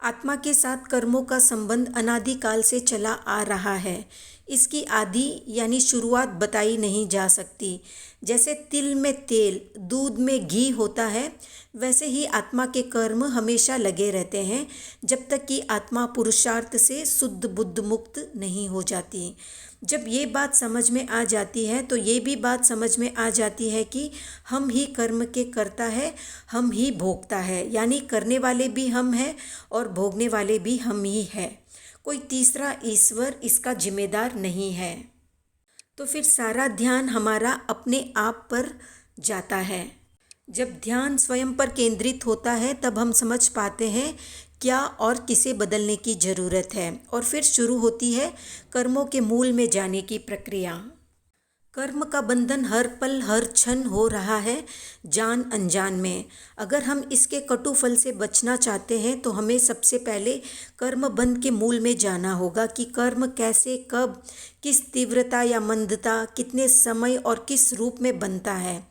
आत्मा के साथ कर्मों का संबंध अनादिकाल से चला आ रहा है। इसकी आदि यानी शुरुआत बताई नहीं जा सकती। जैसे तिल में तेल, दूध में घी होता है, वैसे ही आत्मा के कर्म हमेशा लगे रहते हैं जब तक कि आत्मा पुरुषार्थ से शुद्ध बुद्ध मुक्त नहीं हो जाती। जब ये बात समझ में आ जाती है तो ये भी बात समझ में आ जाती है कि हम ही कर्म के कर्ता है, हम ही भोगता है, यानी करने वाले भी हम हैं और भोगने वाले भी हम ही हैं। कोई तीसरा ईश्वर इसका जिम्मेदार नहीं है। तो फिर सारा ध्यान हमारा अपने आप पर जाता है। जब ध्यान स्वयं पर केंद्रित होता है तब हम समझ पाते हैं क्या और किसे बदलने की ज़रूरत है, और फिर शुरू होती है कर्मों के मूल में जाने की प्रक्रिया। कर्म का बंधन हर पल हर क्षण हो रहा है, जान अनजान में। अगर हम इसके कटु फल से बचना चाहते हैं तो हमें सबसे पहले कर्म बंध के मूल में जाना होगा कि कर्म कैसे, कब, किस तीव्रता या मंदता, कितने समय और किस रूप में बनता है।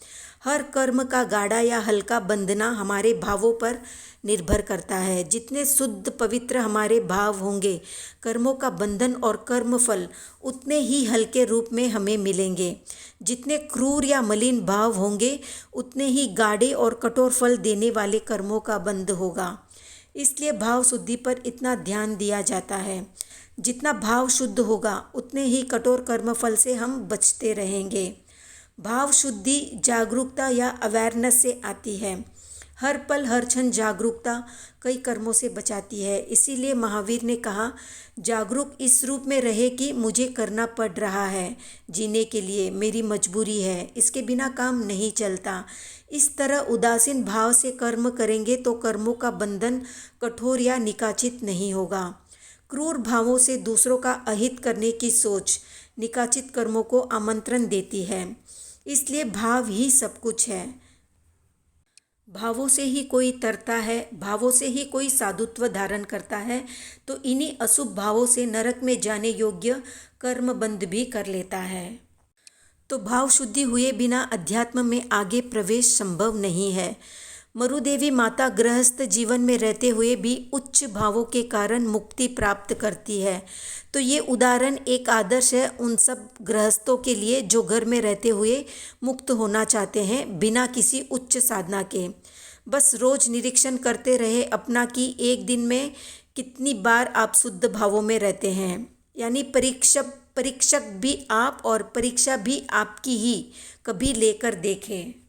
हर कर्म का गाढ़ा या हल्का बंधना हमारे भावों पर निर्भर करता है। जितने शुद्ध पवित्र हमारे भाव होंगे, कर्मों का बंधन और कर्म फल उतने ही हल्के रूप में हमें मिलेंगे। जितने क्रूर या मलिन भाव होंगे, उतने ही गाढ़े और कठोर फल देने वाले कर्मों का बंध होगा। इसलिए भाव शुद्धि पर इतना ध्यान दिया जाता है। जितना भाव शुद्ध होगा, उतने ही कठोर कर्म फल से हम बचते रहेंगे। भाव शुद्धि जागरूकता या अवेयरनेस से आती है। हर पल हर क्षण जागरूकता कई कर्मों से बचाती है। इसीलिए महावीर ने कहा, जागरूक इस रूप में रहे कि मुझे करना पड़ रहा है, जीने के लिए मेरी मजबूरी है, इसके बिना काम नहीं चलता। इस तरह उदासीन भाव से कर्म करेंगे तो कर्मों का बंधन कठोर या निकाचित नहीं होगा। क्रूर भावों से दूसरों का अहित करने की सोच निकाचित कर्मों को आमंत्रण देती है। इसलिए भाव ही सब कुछ है। भावों से ही कोई तरता है, भावों से ही कोई साधुत्व धारण करता है, तो इन्हीं अशुभ भावों से नरक में जाने योग्य कर्म बंध भी कर लेता है। तो भाव शुद्धि हुए बिना अध्यात्म में आगे प्रवेश संभव नहीं है। मरुदेवी माता गृहस्थ जीवन में रहते हुए भी उच्च भावों के कारण मुक्ति प्राप्त करती है। तो ये उदाहरण एक आदर्श है उन सब गृहस्थों के लिए जो घर में रहते हुए मुक्त होना चाहते हैं बिना किसी उच्च साधना के। बस रोज निरीक्षण करते रहे अपना कि एक दिन में कितनी बार आप शुद्ध भावों में रहते हैं। यानी परीक्षक भी आप और परीक्षा भी आपकी ही कभी लेकर देखें।